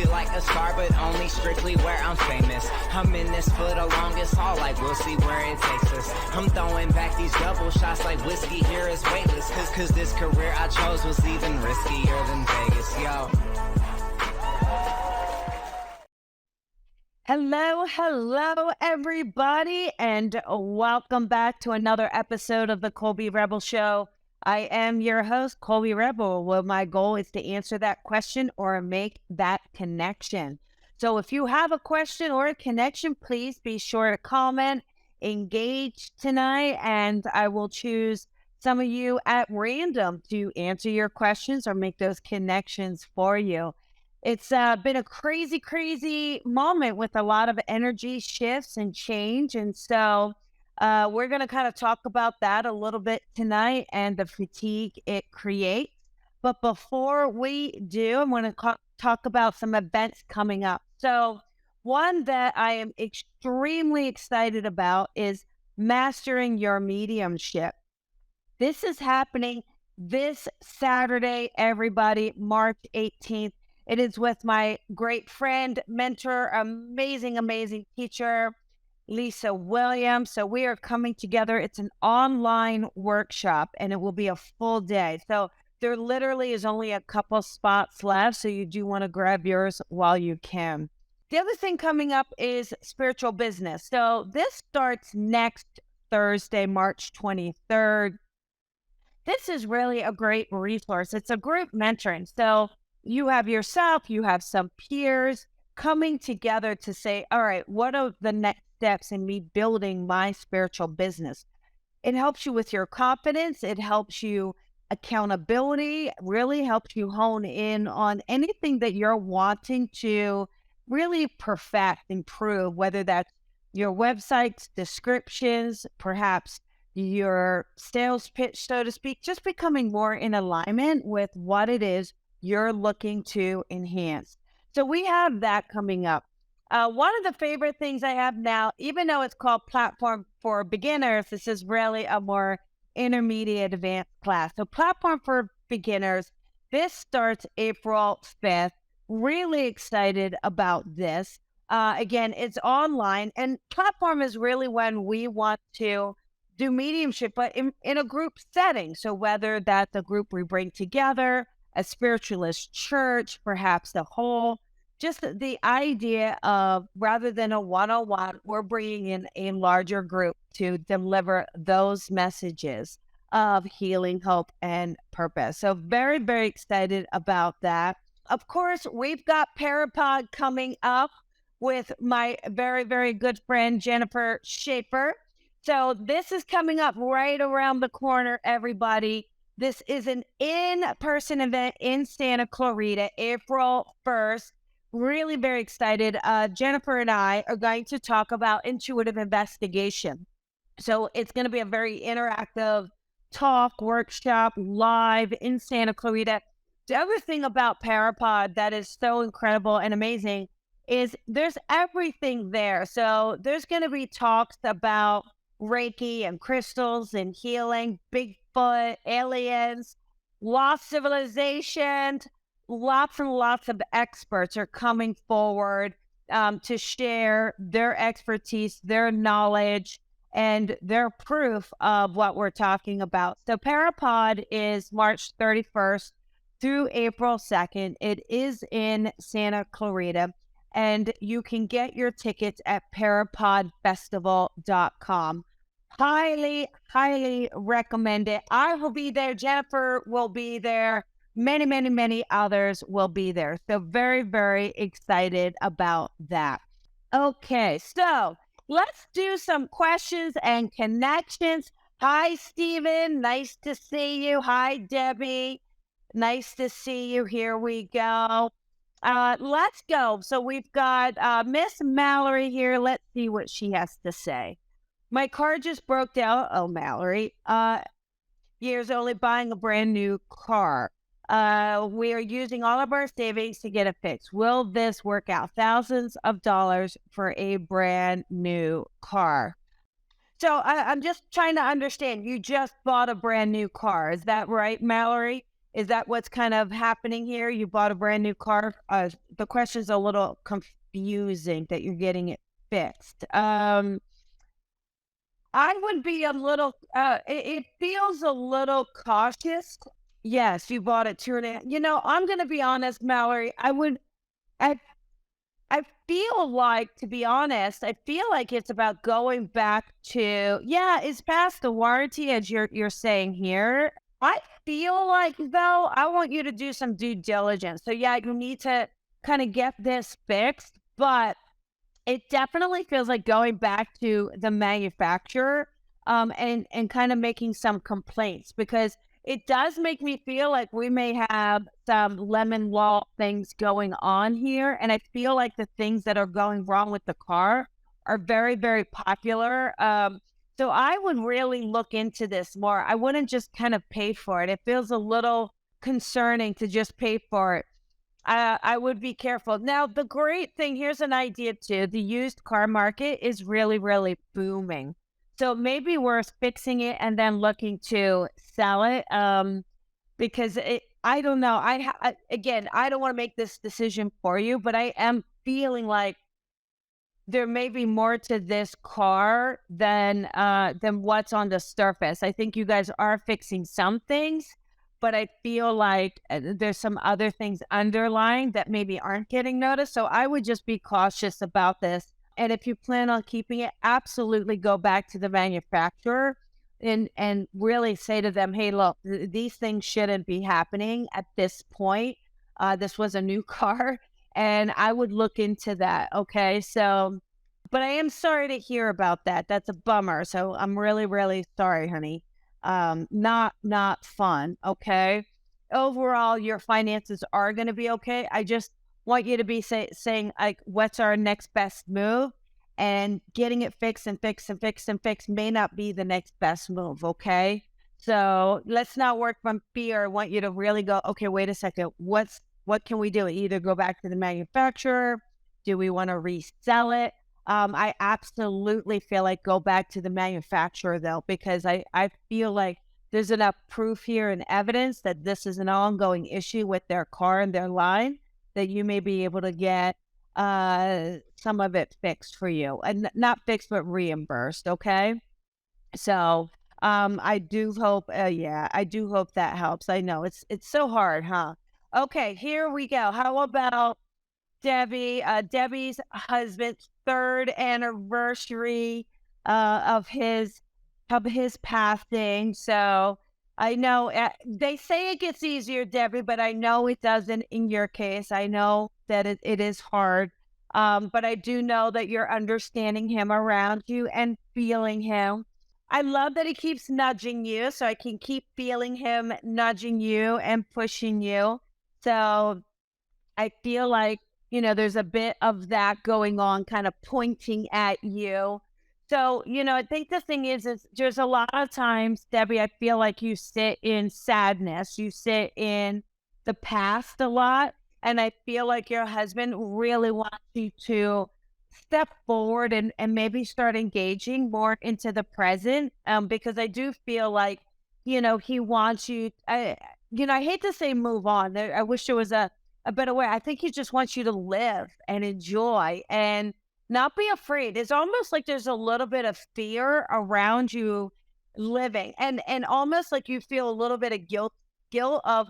it like a scar, but only strictly where I'm famous. I'm in this for the longest haul, like we'll see where it takes us. I'm throwing back these double shots like whiskey here is weightless. Cause this career I chose was even riskier than Vegas, yo. Hello, everybody, and welcome back to another episode of the Colby Rebel Show. I am your host, Colby Rebel, where my goal is to answer that question or make that connection. So if you have a question or a connection, please be sure to comment, engage tonight, and I will choose some of you at random to answer your questions or make those connections for you. It's been a crazy moment with a lot of energy shifts and change. And so we're going to kind of talk about that a little bit tonight and the fatigue it creates. But before we do, I want to talk about some events coming up. So one that I am extremely excited about is Mastering Your Mediumship. This is happening this Saturday, everybody, March 18th. It is with my great friend, mentor, amazing teacher, Lisa Williams. So we are coming together. It's an online workshop and it will be a full day. So there literally is only a couple spots left. So you do want to grab yours while you can. The other thing coming up is spiritual business. So this starts next Thursday, March 23rd. This is really a great resource. It's a group mentoring. So you have yourself, you have some peers coming together to say, all right, what are the next steps in me building my spiritual business? It helps you with your confidence. It helps you accountability, really helps you hone in on anything that you're wanting to really perfect, improve, whether that's your website's descriptions, perhaps your sales pitch, so to speak, just becoming more in alignment with what it is you're looking to enhance. So we have that coming up. One of the favorite things I have now, even though it's called Platform for Beginners, this is really a more intermediate advanced class. So Platform for Beginners, this starts April 5th. Really excited about this. Again, it's online, and Platform is really when we want to do mediumship, but in a group setting. So whether that's a group we bring together, a spiritualist church, perhaps the whole, just the idea of rather than a one-on-one, we're bringing in a larger group to deliver those messages of healing, hope, and purpose. So very excited about that. Of course, we've got Parapod coming up with my very good friend, Jennifer Schaefer. So this is coming up right around the corner, everybody. This is an in-person event in Santa Clarita, April 1st. Really very excited. Jennifer and I are going to talk about intuitive investigation. So it's going to be a very interactive talk, workshop, live in Santa Clarita. The other thing about Parapod that is so incredible and amazing is there's everything there. So there's going to be talks about Reiki and crystals and healing, Bigfoot, aliens, lost civilizations. Lots and lots of experts are coming forward to share their expertise, their knowledge, and their proof of what we're talking about. So Parapod is March 31st through April 2nd. It is in Santa Clarita, and you can get your tickets at parapodfestival.com. Highly recommend it. I will be there. Jennifer will be there. Many others will be there. So very excited about that. Okay, so let's do some questions and connections. Hi, Stephen. Nice to see you. Hi, Debbie. Nice to see you. Here we go. Let's go. So we've got Miss Mallory here. Let's see what she has to say. My car just broke down. Oh, Mallory. Years only buying a brand new car. We are using all of our savings to get it fixed. Will this work out? Thousands of dollars for a brand new car. So I'm just trying to understand. You just bought a brand new car. Is that right, Mallory? Is that what's kind of happening here? You bought a brand new car. The question's a little confusing that you're getting it fixed. I would be a little, it feels a little cautious. Yes, you bought it 2.5. I'm going to be honest, Mallory. I, I feel like, to be honest, I feel like it's about going back to, yeah, it's past the warranty as you're saying here. I feel like though, I want you to do some due diligence. So yeah, you need to kind of get this fixed, but it definitely feels like going back to the manufacturer, and kind of making some complaints, because it does make me feel like we may have some lemon law things going on here. And I feel like the things that are going wrong with the car are very, very popular. So I would really look into this more. I wouldn't just kind of pay for it. It feels a little concerning to just pay for it. I would be careful. Now, the great thing, here's an idea too. The used car market is really, really booming. So maybe worth fixing it and then looking to sell it. Because I don't know. Again, I don't want to make this decision for you, but I am feeling like there may be more to this car than what's on the surface. I think you guys are fixing some things, but I feel like there's some other things underlying that maybe aren't getting noticed. So I would just be cautious about this. And if you plan on keeping it, absolutely go back to the manufacturer and really say to them, hey, look, these things shouldn't be happening at this point. This was a new car, and I would look into that. Okay. So, but I am sorry to hear about that. That's a bummer. So I'm really, really sorry, honey. Not fun. Okay. Overall, your finances are going to be okay. I just want you to be saying like, what's our next best move? And getting it fixed and fixed and fixed and fixed may not be the next best move. Okay. So let's not work from fear. I want you to really go, okay, wait a second. What can we do? Either go back to the manufacturer. Do we want to resell it? I absolutely feel like go back to the manufacturer though, because I feel like there's enough proof here and evidence that this is an ongoing issue with their car and their line, that you may be able to get some of it fixed for you, and not fixed but reimbursed. Okay. So I do hope, yeah, I do hope that helps. I know it's so hard, huh? Okay, here we go. How about Debbie? Debbie's husband's third anniversary of his passing. So I know, they say it gets easier, Debbie, but I know it doesn't in your case. I know that it is hard. But I do know that you're understanding him around you and feeling him. I love that he keeps nudging you, so I can keep feeling him nudging you and pushing you. So I feel like, there's a bit of that going on, kind of pointing at you. So, I think the thing is there's a lot of times, Debbie, I feel like you sit in sadness, you sit in the past a lot. And I feel like your husband really wants you to step forward and maybe start engaging more into the present. Because I do feel like, he wants you, I hate to say move on. I wish there was a better way. I think he just wants you to live and enjoy and not be afraid. It's almost like there's a little bit of fear around you living, and almost like you feel a little bit of guilt of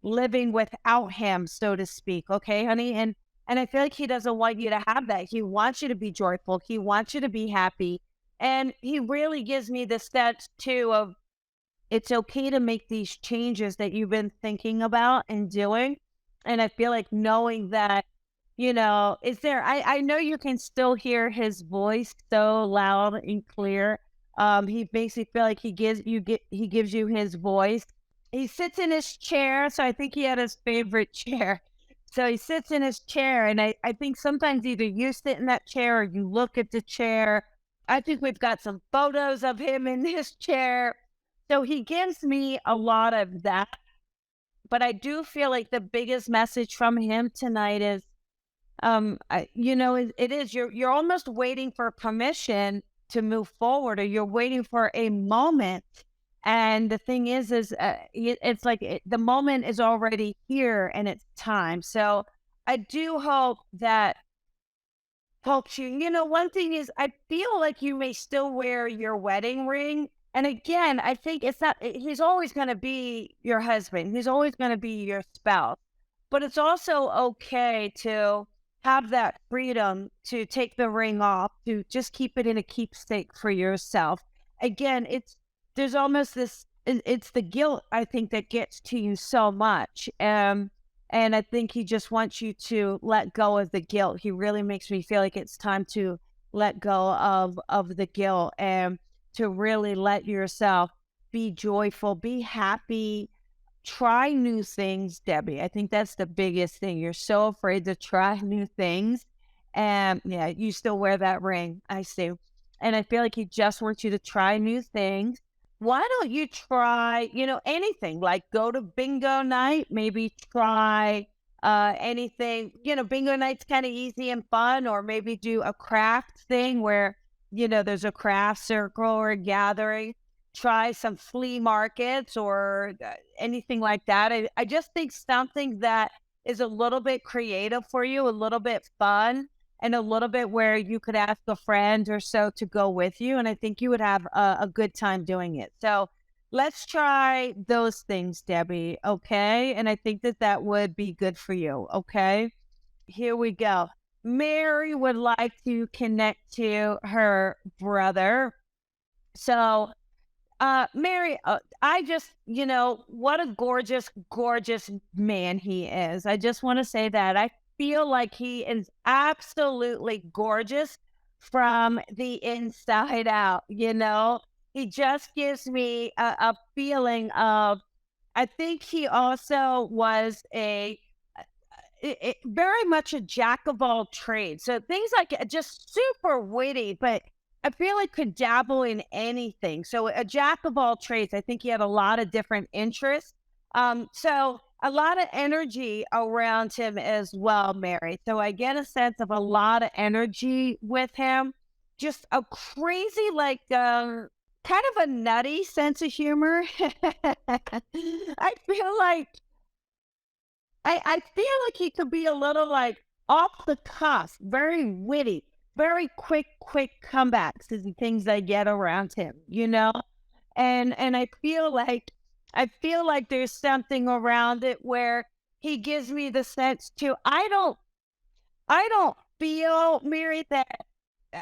living without him, so to speak. Okay, honey? And I feel like he doesn't want you to have that. He wants you to be joyful. He wants you to be happy. And he really gives me the steps too of, it's okay to make these changes that you've been thinking about and doing. And I feel like knowing that, is there, I know you can still hear his voice so loud and clear. He makes me feel like he gives you his voice. He sits in his chair. So I think he had his favorite chair. So he sits in his chair. And I think sometimes either you sit in that chair or you look at the chair. I think we've got some photos of him in his chair. So he gives me a lot of that. But I do feel like the biggest message from him tonight is, it is, you're almost waiting for permission to move forward, or you're waiting for a moment. And the thing is it's like the moment is already here and it's time. So I do hope that helps you. One thing is I feel like you may still wear your wedding ring. And again, I think it's not, he's always going to be your husband. He's always going to be your spouse. But it's also okay to have that freedom to take the ring off, to just keep it in a keepsake for yourself. Again, there's almost this, it's the guilt, I think, that gets to you so much. And I think he just wants you to let go of the guilt. He really makes me feel like it's time to let go of the guilt and to really let yourself be joyful, be happy, try new things, Debbie. I think that's the biggest thing. You're so afraid to try new things. And yeah, you still wear that ring. I see. And I feel like he just wants you to try new things. Why don't you try, anything, like go to bingo night, maybe try anything, bingo night's kind of easy and fun, or maybe do a craft thing where, there's a craft circle or a gathering. Try some flea markets or anything like that. I just think something that is a little bit creative for you, a little bit fun, and a little bit where you could ask a friend or so to go with you. And I think you would have a good time doing it. So let's try those things, Debbie. Okay. And I think that would be good for you. Okay. Here we go. Mary would like to connect to her brother. So Mary, I just, what a gorgeous, gorgeous man he is. I just want to say that. I feel like he is absolutely gorgeous from the inside out. He just gives me a feeling of, I think he also was very much a jack of all trades. So things like just super witty, but I feel like could dabble in anything. So a jack of all trades. I think he had a lot of different interests. So a lot of energy around him as well, Mary. So I get a sense of a lot of energy with him. Just a crazy, like, kind of a nutty sense of humor. I feel like I feel like he could be a little like off the cuff, very witty, very quick comebacks is the things I get around him. And I feel like there's something around it where he gives me the sense to I don't feel, Mary, that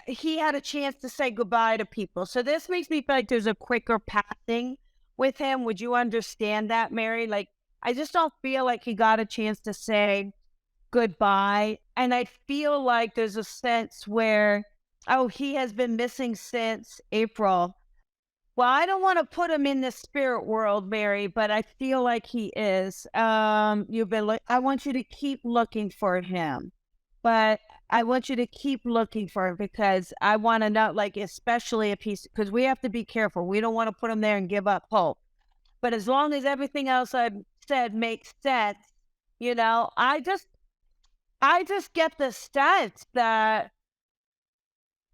he had a chance to say goodbye to people. So this makes me feel like there's a quicker passing with him. Would you understand that, Mary? Like, I just don't feel like he got a chance to say goodbye. And I feel like there's a sense where, oh, he has been missing since April. Well, I don't want to put him in the spirit world, Mary, but I feel like he is. I want you to keep looking for him, but I want you to keep looking for him because I want to know, like, especially if because we have to be careful. We don't want to put him there and give up hope. But as long as everything else I've said makes sense, I just get the sense that,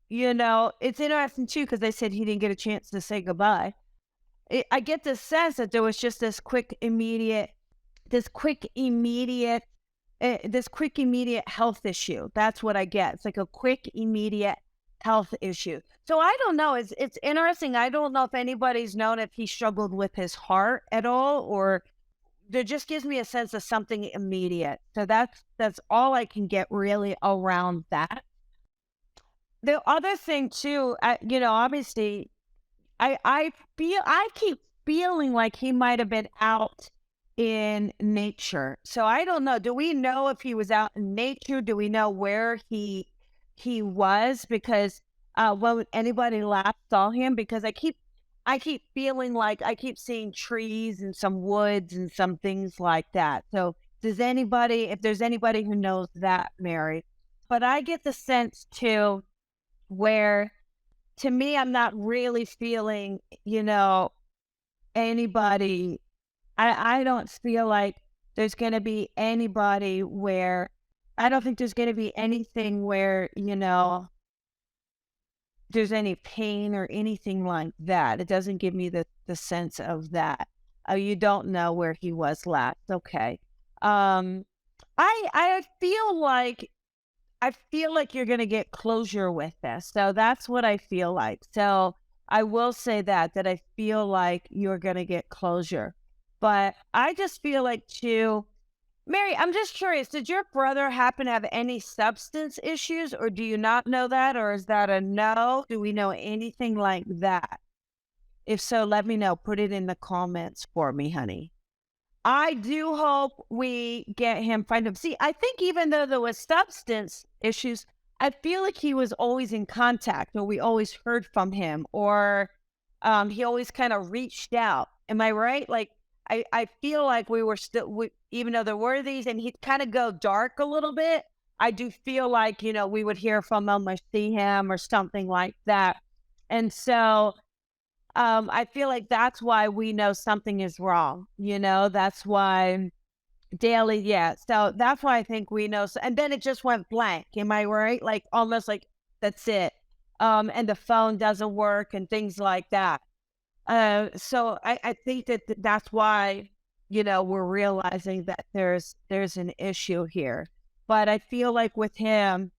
it's interesting too, because they said he didn't get a chance to say goodbye. I get the sense that there was just this quick immediate health issue. That's what I get. It's like a quick immediate health issue. So I don't know. It's interesting. I don't know if anybody's known if he struggled with his heart at all, or there just gives me a sense of something immediate. So that's all I can get really around that. The other thing too, obviously, I keep feeling like he might have been out in nature. So I don't know. Do we know if he was out in nature? Do we know where he was? Because when anybody last saw him, because I keep feeling like I keep seeing trees and some woods and some things like that. So if there's anybody who knows that, Mary, but I get the sense too where, to me, I'm not really feeling, anybody. I don't feel like there's going to be anybody where I don't think there's going to be anything where, there's any pain or anything like that. It doesn't give me the the sense of that. You don't know where he was last. Okay. Um, I feel like you're gonna get closure with this. So that's what I feel like. So I will say that I feel like you're gonna get closure. But I just feel like too, Mary, I'm just curious, did your brother happen to have any substance issues, or do you not know that, or is that a no? Do we know anything like that? If so, let me know. Put it in the comments for me, honey. I do hope we get him find him. See, I think even though there was substance issues, I feel like he was always in contact, or we always heard from him, or he always kind of reached out. Am I right? Like I feel like we were still, even though there were these, and he'd kind of go dark a little bit. I do feel like we would hear from him or see him or something like that, and so I feel like that's why we know something is wrong. That's why daily, yeah. So that's why I think we know. And then it just went blank. Am I right? Like almost like that's it. And the phone doesn't work and things like that. So I think that's why, we're realizing that there's an issue here. But I feel like with him,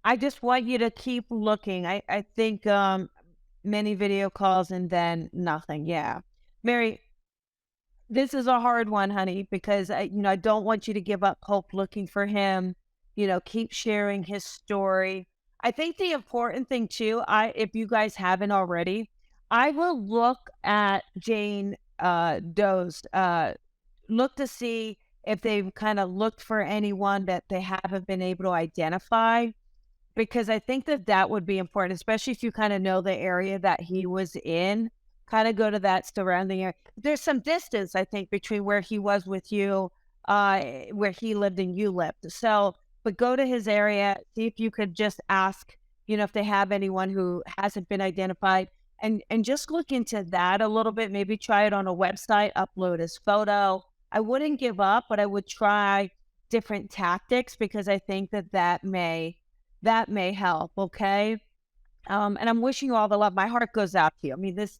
I just want you to keep looking. I think many video calls and then nothing. Yeah. Mary, this is a hard one, honey, because I don't want you to give up hope looking for him. Keep sharing his story. I think the important thing too, if you guys haven't already, I will look at Jane Doe's look to see if they've kind of looked for anyone that they haven't been able to identify, because I think that would be important, especially if you kinda know the area that he was in, kinda go to that surrounding area. There's some distance, I think, between where he was with you, where he lived and you lived. So, but go to his area, see if you could just ask, if they have anyone who hasn't been identified, and just look into that a little bit, maybe try it on a website, upload his photo. I wouldn't give up, but I would try different tactics, because I think that may help, okay? And I'm wishing you all the love. My heart goes out to you. I mean, this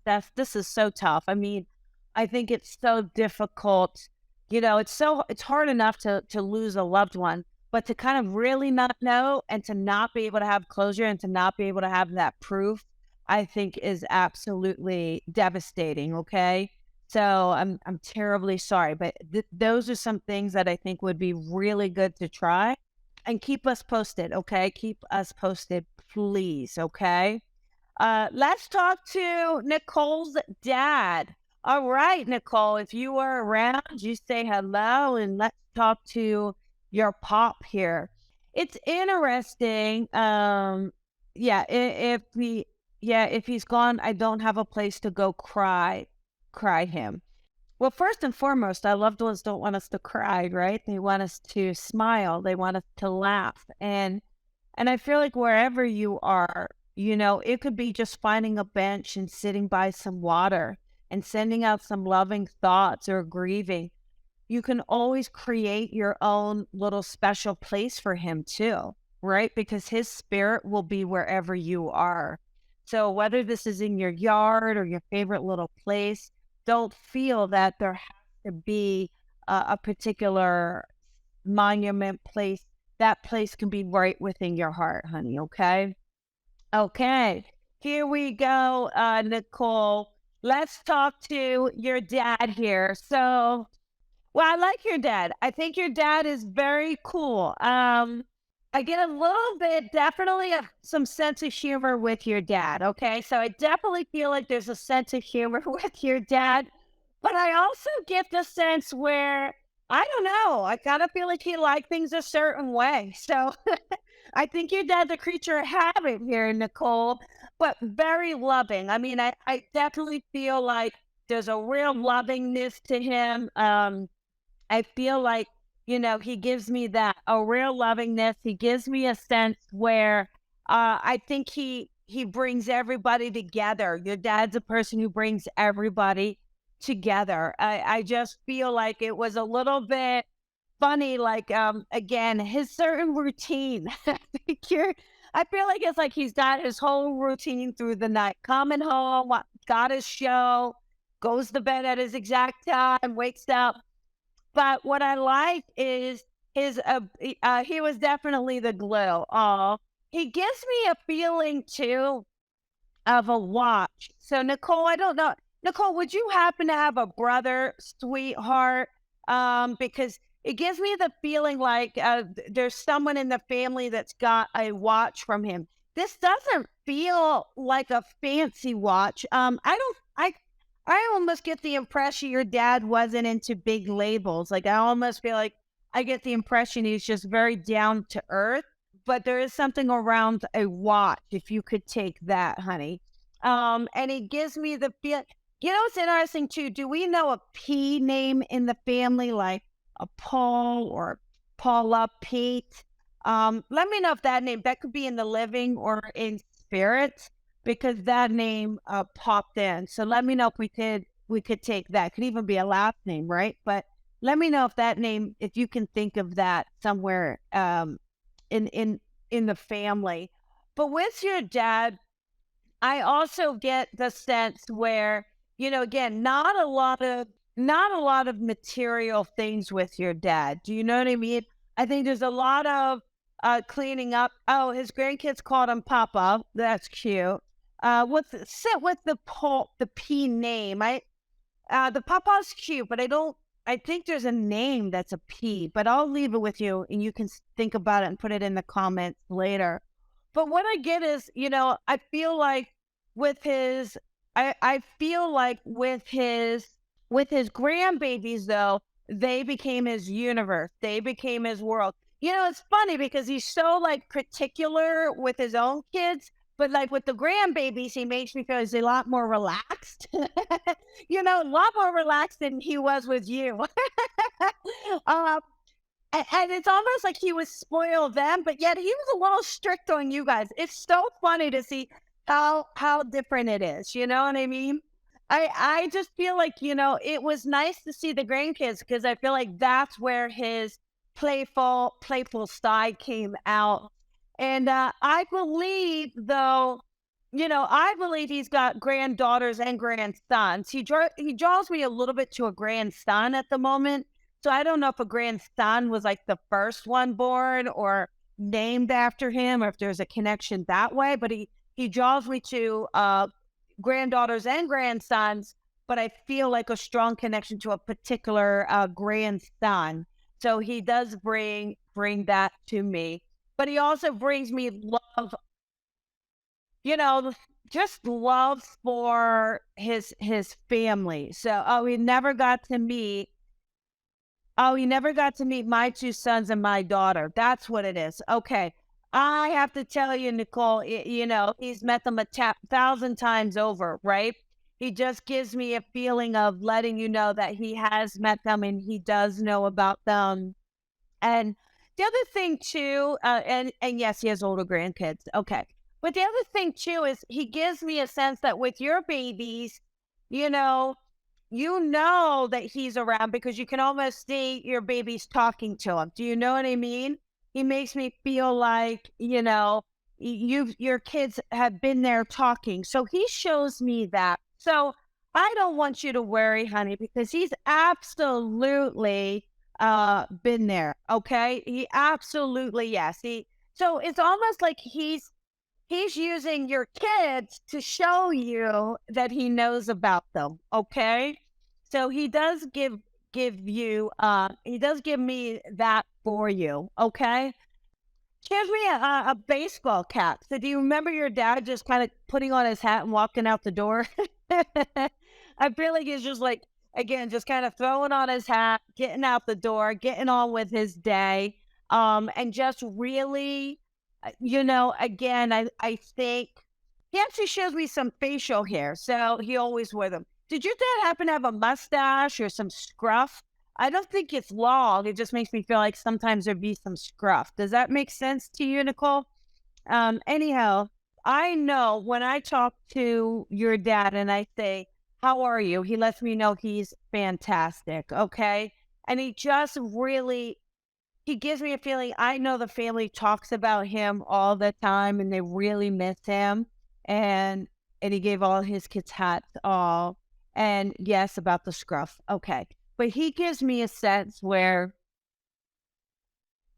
is so tough. I mean, I think it's so difficult. It's hard enough to lose a loved one, but to kind of really not know and to not be able to have closure and to not be able to have that proof, I think is absolutely devastating, okay? So I'm terribly sorry, but those are some things that I think would be really good to try, and keep us posted, okay? Keep us posted, please, okay? Let's talk to Nicole's dad. All right, Nicole, if you are around, you say hello, and let's talk to your pop here. It's interesting. Yeah, if he's gone, I don't have a place to go cry him. Well, first and foremost, our loved ones don't want us to cry, right? They want us to smile. They want us to laugh. And I feel like wherever you are, it could be just finding a bench and sitting by some water and sending out some loving thoughts, or grieving. You can always create your own little special place for him too, right? Because his spirit will be wherever you are. So whether this is in your yard or your favorite little place, don't feel that there has to be a particular monument place. That place can be right within your heart, honey. Okay. Okay. Here we go, Nicole. Let's talk to your dad here. So, well, I like your dad. I think your dad is very cool. I get a little bit, definitely some sense of humor with your dad. Okay. So I definitely feel like there's a sense of humor with your dad, but I also get the sense where, I don't know, I kind of feel like he liked things a certain way. So I think your dad's a creature of habit here, Nicole, but very loving. I mean, I definitely feel like there's a real lovingness to him. I feel like, he gives me that, a real lovingness. He gives me a sense where I think he brings everybody together. Your dad's a person who brings everybody together. I just feel like it was a little bit funny, like again, his certain routine. I feel like it's like he's got his whole routine through the night. Coming home, got his show, goes to bed at his exact time, wakes up. But what I like is he was definitely the glue. He gives me a feeling too of a watch. So Nicole, I don't know. Nicole, would you happen to have a brother, sweetheart? Because it gives me the feeling like there's someone in the family that's got a watch from him. This doesn't feel like a fancy watch. I don't. I almost get the impression your dad wasn't into big labels. Like I almost feel like I get the impression he's just very down to earth. But there is something around a watch. If you could take that, honey. And it gives me the feel. You know, it's interesting too. Do we know a P name in the family, like a Paul or Paula, Pete? Let me know if that name that could be in the living or in spirit because that name popped in. So let me know if we could take that. Could even be a last name, right? But let me know if that name, if you can think of that somewhere in in the family. But with your dad, I also get the sense where, again, not a lot of material things with your dad. Do you know what I mean? I think there's a lot of cleaning up. Oh, his grandkids called him Papa. That's cute. Sit with the P name. The Papa's cute, but I think there's a name that's a P, but I'll leave it with you and you can think about it and put it in the comments later. But what I get is, I feel like with his, I feel like with his grandbabies though, they became his universe. They became his world. It's funny because he's so like particular with his own kids, but like with the grandbabies, he makes me feel he's a lot more relaxed. A lot more relaxed than he was with you. um, and it's almost like he was spoiled them, but yet he was a little strict on you guys. It's so funny to see how different it is. You know what I mean? I just feel like, it was nice to see the grandkids because I feel like that's where his playful side came out. And I believe though, I believe he's got granddaughters and grandsons. He draws me a little bit to a grandson at the moment. So I don't know if a grandson was like the first one born or named after him, or if there's a connection that way. But he draws me to granddaughters and grandsons. But I feel like a strong connection to a particular grandson. So he does bring that to me. But he also brings me love, you know, just love for his family. So, he never got to meet my two sons and my daughter. That's what it is. Okay. I have to tell you, Nicole, he's met them 1,000 times over, right? He just gives me a feeling of letting you know that he has met them and he does know about them. And the other thing too, and yes, he has older grandkids. Okay. But the other thing too is he gives me a sense that with your babies, you know, that he's around because you can almost see your babies talking to him. Do you know what I mean? He makes me feel like, your kids have been there talking. So he shows me that. So I don't want you to worry, honey, because he's absolutely been there. Okay. He absolutely, yes. So it's almost like he's using your kids to show you that he knows about them. Okay. So he does give me that for you. Okay. She has me a baseball cap. So do you remember your dad just kind of putting on his hat and walking out the door? I feel like he's just like, again, just kind of throwing on his hat, getting out the door, getting on with his day. And just really, again, I think he actually shows me some facial hair. So he always wore them. Did your dad happen to have a mustache or some scruff? I don't think it's long. It just makes me feel like sometimes there'd be some scruff. Does that make sense to you, Nicole? Anyhow, I know when I talk to your dad and I say, how are you? He lets me know he's fantastic. Okay. And he gives me a feeling. I know the family talks about him all the time and they really miss him. And he gave all his kids hats all. And yes, about the scruff. Okay. But he gives me a sense where,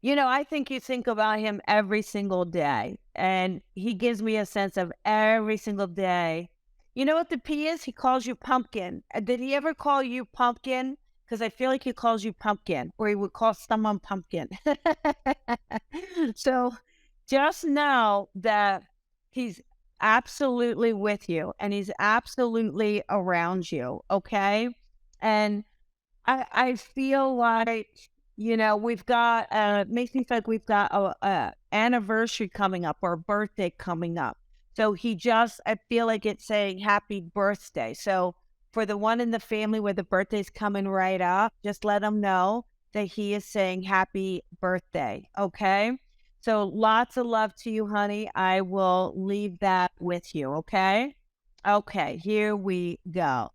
I think you think about him every single day, and he gives me a sense of every single day. You know what the P is? He calls you pumpkin. Did he ever call you pumpkin? Because I feel like he calls you pumpkin, or he would call someone pumpkin. So just know that he's absolutely with you and he's absolutely around you. Okay. And I feel like, we've got makes me feel like we've got a anniversary coming up or a birthday coming up. So I feel like it's saying happy birthday. So for the one in the family where the birthday's coming right up, just let him know that he is saying happy birthday. Okay. So lots of love to you, honey. I will leave that with you. Okay. Okay. Here we go.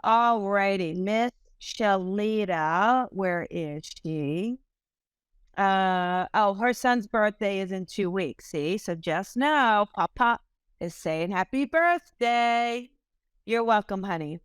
All righty, Miss Shalita, where is she? Oh, her son's birthday is in 2 weeks. See, so just now, Papa is saying happy birthday. You're welcome, honey.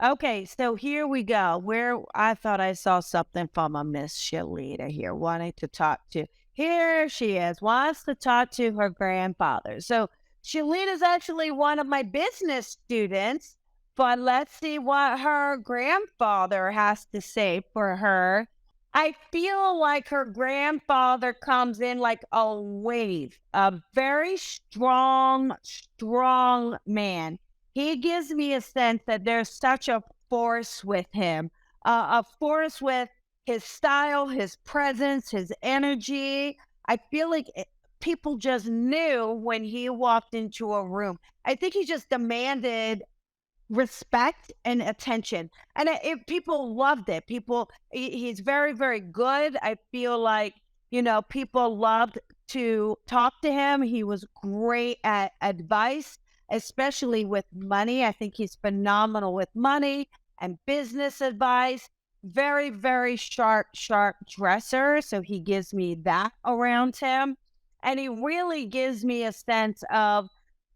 Okay, so here we go. Where I thought I saw something from a Miss Shalita here, wanting to talk to. Here she is, wants to talk to her grandfather. So Shalita's actually one of my business students, but let's see what her grandfather has to say for her. I feel like her grandfather comes in like a wave, a very strong, strong man. He gives me a sense that there's such a force with him, a force with his style, his presence, his energy. I feel like people just knew when he walked into a room. I think he just demanded respect and attention. And people loved it. He's very, very good. I feel like, people loved to talk to him. He was great at advice, especially with money. I think he's phenomenal with money and business advice. Very, very sharp, sharp dresser. So he gives me that around him. And he really gives me a sense of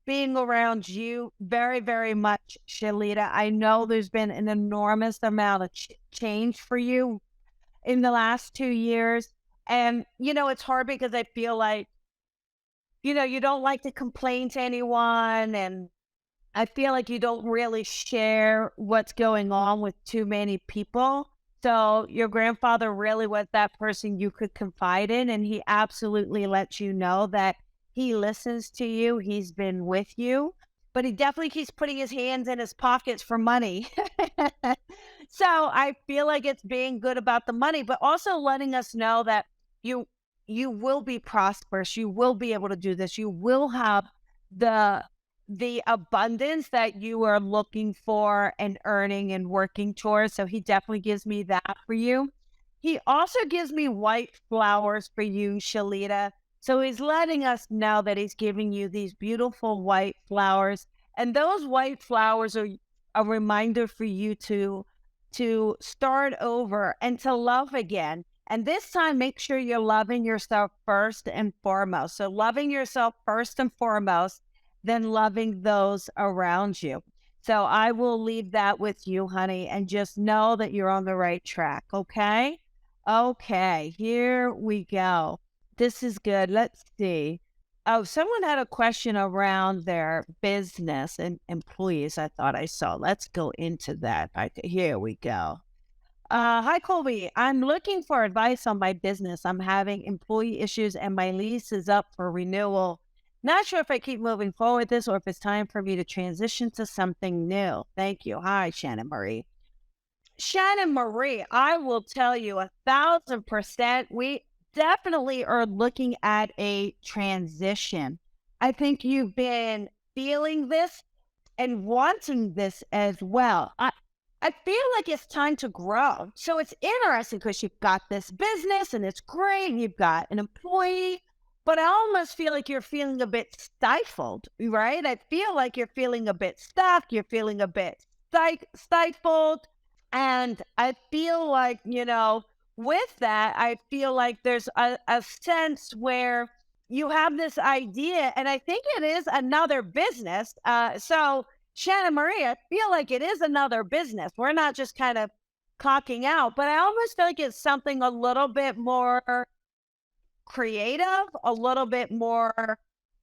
being around you very, very much, Shalita. I know there's been an enormous amount of change for you in the last 2 years. And, it's hard because I feel like, you don't like to complain to anyone. And I feel like you don't really share what's going on with too many people. So your grandfather really was that person you could confide in, and he absolutely lets you know that he listens to you. He's been with you, but he definitely keeps putting his hands in his pockets for money. So I feel like it's being good about the money, but also letting us know that you you will be prosperous. You will be able to do this. You will have the abundance that you are looking for and earning and working towards. So he definitely gives me that for you. He also gives me white flowers for you, Shalita. So he's letting us know that he's giving you these beautiful white flowers. And those white flowers are a reminder for you to start over and to love again. And this time, make sure you're loving yourself first and foremost. So loving yourself first and foremost, then loving those around you. So I will leave that with you, honey, and just know that you're on the right track. Okay. Okay. Here we go. This is good. Let's see. Oh, someone had a question around their business and employees. I thought I saw. Let's go into that. Here we go. Hi, Colby. I'm looking for advice on my business. I'm having employee issues and my lease is up for renewal. Not sure if I keep moving forward with this or if it's time for me to transition to something new. Thank you. Hi, Shannon Marie. Shannon Marie, I will tell you 1,000%. We definitely are looking at a transition. I think you've been feeling this and wanting this as well. I feel like it's time to grow. So it's interesting because you've got this business and it's great. And you've got an employee, but I almost feel like you're feeling a bit stifled, right? I feel like you're feeling a bit stuck. You're feeling a bit stifled. And I feel like, with that, I feel like there's a sense where you have this idea, and I think it is another business. So Shannon Marie, I feel like it is another business. We're not just kind of clocking out, but I almost feel like it's something a little bit more creative, a little bit more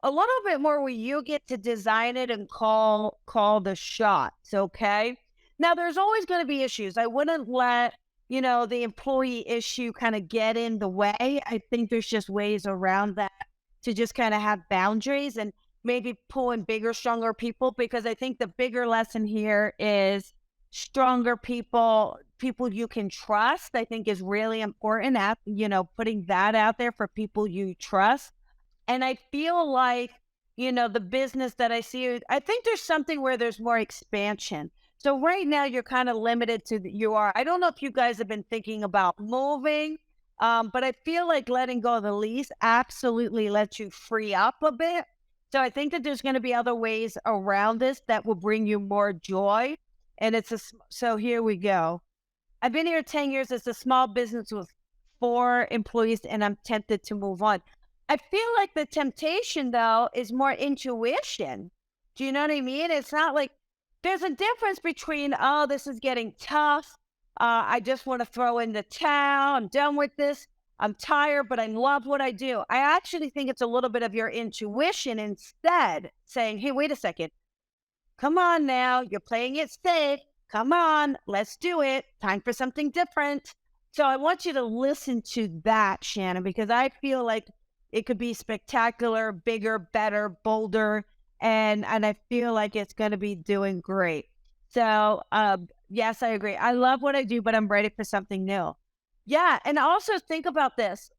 where you get to design it and call the shots, okay? Now there's always going to be issues. I wouldn't let, the employee issue kind of get in the way. I think there's just ways around that to just kind of have boundaries and maybe pull in bigger, stronger people, because I think the bigger lesson here is stronger people you can trust, I think is really important at, putting that out there for people you trust. And I feel like, the business that I see, I think there's something where there's more expansion. So right now you're kind of limited to I don't know if you guys have been thinking about moving, but I feel like letting go of the lease absolutely lets you free up a bit. So I think that there's going to be other ways around this that will bring you more joy. And so here we go. I've been here 10 years. It's a small business with 4 employees, and I'm tempted to move on. I feel like the temptation, though, is more intuition. Do you know what I mean? It's not like there's a difference between, oh, this is getting tough. I just want to throw in the towel. I'm done with this. I'm tired, but I love what I do. I actually think it's a little bit of your intuition instead saying, hey, wait a second. Come on now. You're playing it safe. Come on. Let's do it. Time for something different. So I want you to listen to that, Shannon, because I feel like it could be spectacular, bigger, better, bolder, and I feel like it's going to be doing great. So, yes, I agree. I love what I do, but I'm ready for something new. Yeah, and also think about this.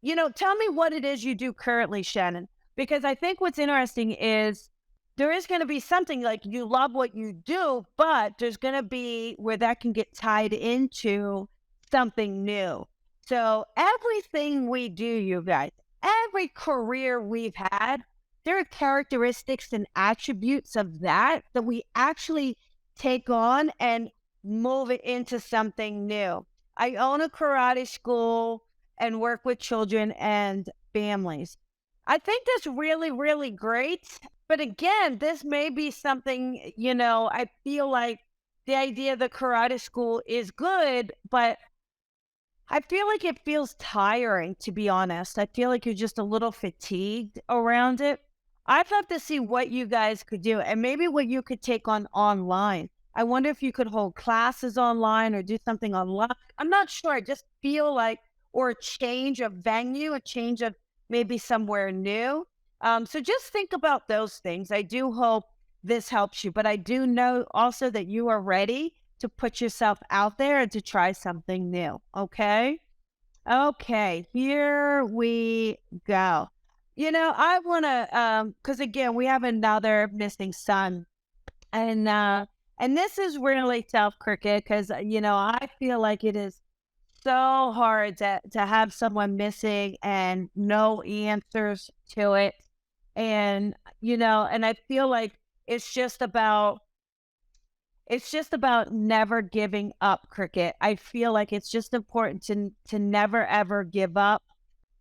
Tell me what it is you do currently, Shannon, because I think what's interesting is there is going to be something like you love what you do, but there's going to be where that can get tied into something new. So everything we do, you guys, every career we've had, there are characteristics and attributes of that we actually take on and move it into something new. I own a karate school and work with children and families. I think that's really, really great. But again, this may be something, I feel like the idea of the karate school is good, but I feel like it feels tiring, to be honest. I feel like you're just a little fatigued around it. I'd love to see what you guys could do and maybe what you could take on online. I wonder if you could hold classes online or do something online. I'm not sure. I just feel like, or a change of venue, a change of maybe somewhere new. So just think about those things. I do hope this helps you, but I do know also that you are ready to put yourself out there and to try something new. Okay. Okay. Here we go. I want to, cause again, we have another missing son, and this is really tough, Cricket, cause I feel like it is so hard to have someone missing and no answers to it. And, and I feel like it's just about never giving up, Cricket. I feel like it's just important to never ever give up.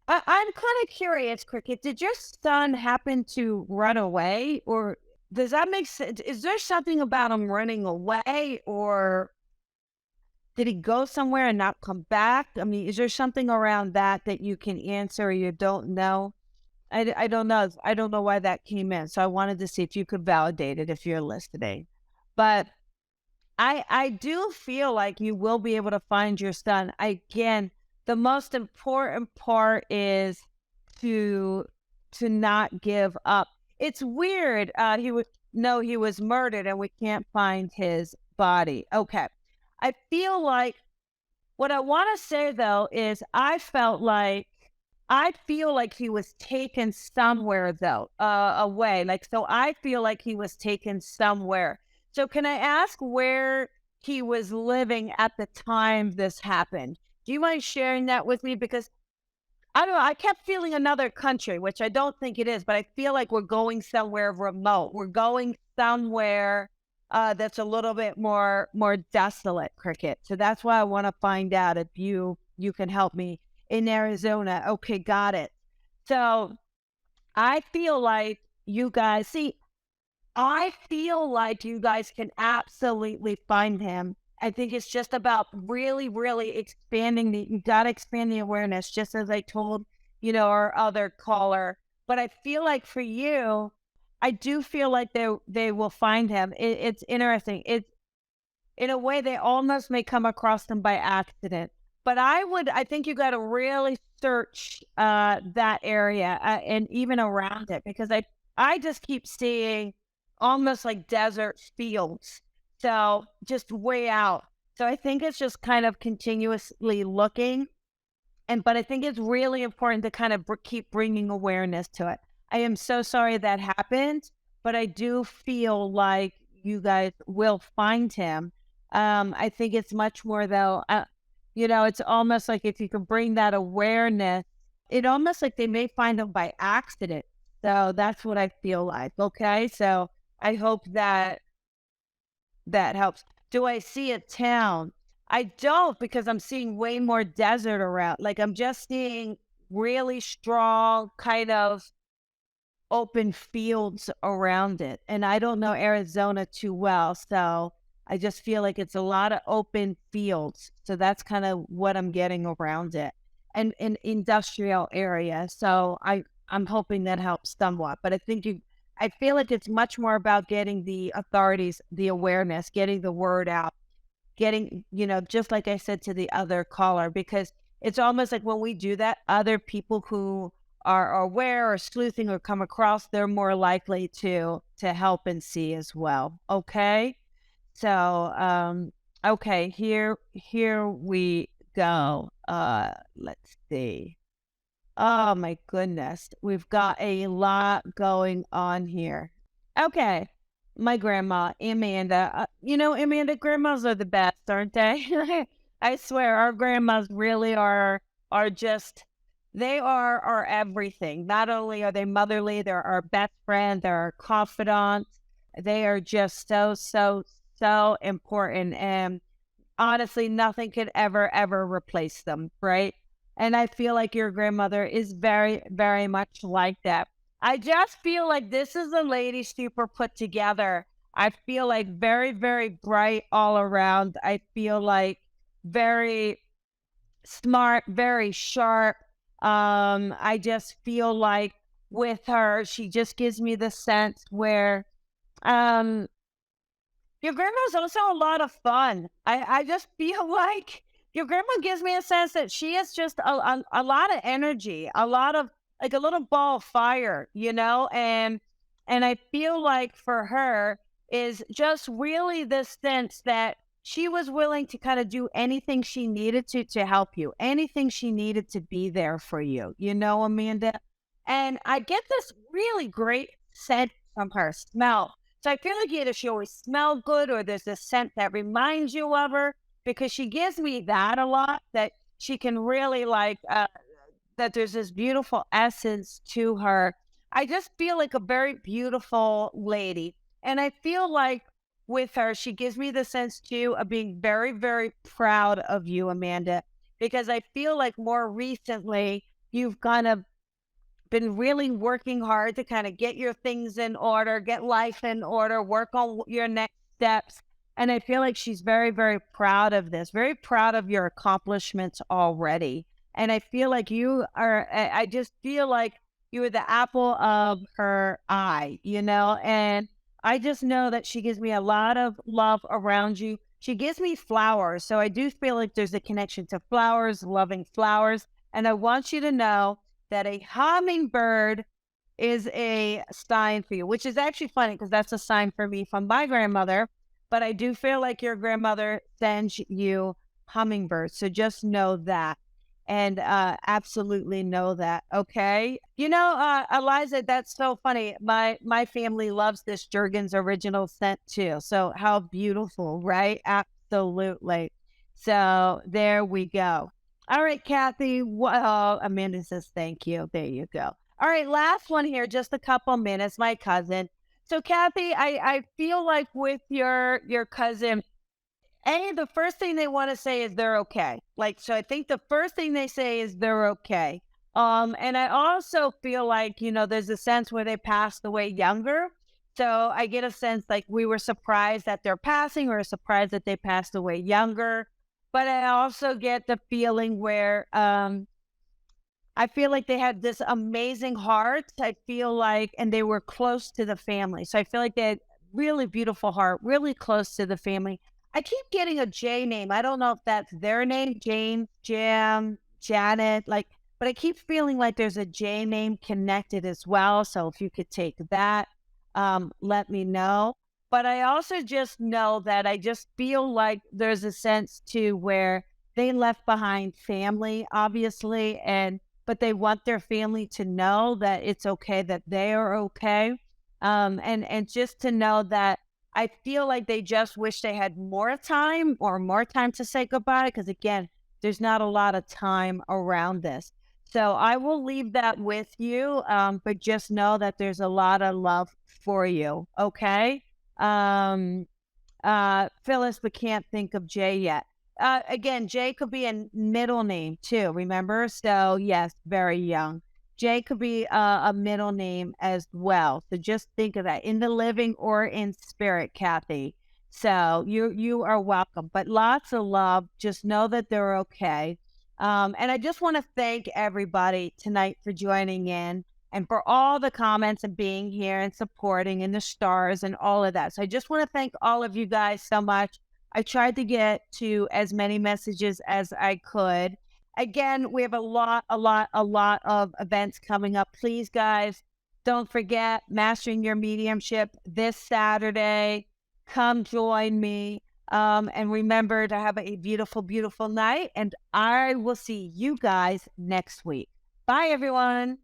I'm kind of curious, Cricket. Did your son happen to run away, or does that make sense? Is there something about him running away, or did he go somewhere and not come back? I mean, is there something around that you can answer or you don't know? I don't know. I don't know why that came in. So I wanted to see if you could validate it if you're listening. But I do feel like you will be able to find your son. Again, the most important part is to not give up. It's weird. He was murdered and we can't find his body. Okay. I feel like what I want to say though is I feel like he was taken somewhere though, away. Like, so I feel like he was taken somewhere. So can I ask where he was living at the time this happened? Do you mind sharing that with me? Because I don't know, I kept feeling another country, which I don't think it is, but I feel like we're going somewhere remote. We're going somewhere that's a little bit more desolate, Cricket. So that's why I want to find out if you can help me in Arizona. Okay, got it. So I feel like you guys see. I feel like you guys can absolutely find him. I think it's just about really, really expanding you gotta expand the awareness, just as I told, our other caller. But I feel like for you, I do feel like they will find him. It's interesting. It's in a way they almost may come across them by accident. But I think you got to really search that area and even around it, because I just keep seeing almost like desert fields. So just way out. So I think it's just kind of continuously looking, but I think it's really important to kind of keep bringing awareness to it. I am so sorry that happened, but I do feel like you guys will find him. I think it's much more though, it's almost like if you can bring that awareness, it almost like they may find him by accident. So that's what I feel like. Okay. So I hope that helps. Do I see a town? I don't, because I'm seeing way more desert around. Like I'm just seeing really strong kind of open fields around it. And I don't know Arizona too well, so I just feel like it's a lot of open fields. So that's kind of what I'm getting around it. And an industrial area. So I'm hoping that helps somewhat. But I feel like it's much more about getting the authorities, the awareness, getting the word out, getting, just like I said to the other caller, because it's almost like when we do that, other people who are aware or sleuthing or come across, they're more likely to help and see as well. Okay. So, okay, here we go. Let's see. Oh my goodness. We've got a lot going on here. Okay. My grandma, Amanda. Amanda, grandmas are the best, aren't they? I swear our grandmas really are just they are our everything. Not only are they motherly, they're our best friend, they're our confidants. They are just so, so, so important. And honestly, nothing could ever replace them, right? And I feel like your grandmother is very, very much like that. I just feel like this is a lady super put together. I feel like very, very bright all around. I feel like very smart, very sharp. I just feel like with her, she just gives me the sense where um your grandma's also a lot of fun. I just feel like your grandma gives me a sense that she is just a lot of energy, a lot of like a little ball of fire, and I feel like for her is just really this sense that she was willing to kind of do anything she needed to help you, anything she needed to be there for you, Amanda. And I get this really great scent from her smell, so I feel like either she always smell good or there's this scent that reminds you of her, because she gives me that a lot, that she can really like, that there's this beautiful essence to her. I just feel like a very beautiful lady. And I feel like with her, she gives me the sense too of being very, very proud of you, Amanda, because I feel like more recently you've kind of been really working hard to kind of get your things in order, get life in order, work on your next steps. And I feel like she's very, very proud of this, very proud of your accomplishments already. And I feel like I just feel like you are the apple of her eye, and I just know that she gives me a lot of love around you. She gives me flowers. So I do feel like there's a connection to flowers, loving flowers. And I want you to know that a hummingbird is a sign for you, which is actually funny because that's a sign for me from my grandmother. But I do feel like your grandmother sends you hummingbirds. So just know that. And absolutely know that. Okay. Eliza, that's so funny. My family loves this Jergens original scent too. So how beautiful, right? Absolutely. So there we go. All right, Kathy. Well, Amanda says thank you. There you go. All right, last one here, just a couple minutes. My cousin. So, Kathy, I feel like with your cousin, the first thing they want to say is they're okay. Like, so I think the first thing they say is they're okay. And I also feel like, there's a sense where they passed away younger. So I get a sense like we were surprised at their passing or surprised that they passed away younger. But I also get the feeling where I feel like they had this amazing heart. I feel like, and they were close to the family. So I feel like they had really beautiful heart, really close to the family. I keep getting a J name. I don't know if that's their name, James, Jam, Janet, like, but I keep feeling like there's a J name connected as well. So if you could take that, let me know. But I also just know that I just feel like there's a sense too where they left behind family, obviously, and but they want their family to know that it's okay, that they are okay. And just to know that I feel like they just wish they had more time or more time to say goodbye. Cause again, there's not a lot of time around this. So I will leave that with you. But just know that there's a lot of love for you. Okay. Um, Phyllis, but can't think of Jay yet. Again, Jay could be a middle name too, remember? So yes, very young. Jay could be a middle name as well. So just think of that in the living or in spirit, Kathy. So you are welcome. But lots of love. Just know that they're okay. And I just want to thank everybody tonight for joining in and for all the comments and being here and supporting and the stars and all of that. So I just want to thank all of you guys so much. I tried to get to as many messages as I could. Again, we have a lot of events coming up. Please, guys, don't forget Mastering Your Mediumship this Saturday. Come join me. And remember to have a beautiful, beautiful night. And I will see you guys next week. Bye, everyone.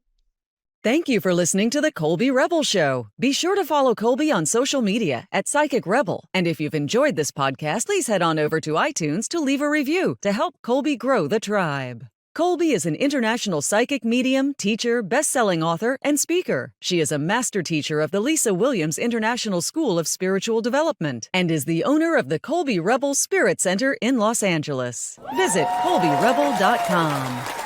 Thank you for listening to The Colby Rebel Show. Be sure to follow Colby on social media at Psychic Rebel. And if you've enjoyed this podcast, please head on over to iTunes to leave a review to help Colby grow the tribe. Colby is an international psychic medium, teacher, best-selling author, and speaker. She is a master teacher of the Lisa Williams International School of Spiritual Development and is the owner of the Colby Rebel Spirit Center in Los Angeles. Visit colbyrebel.com.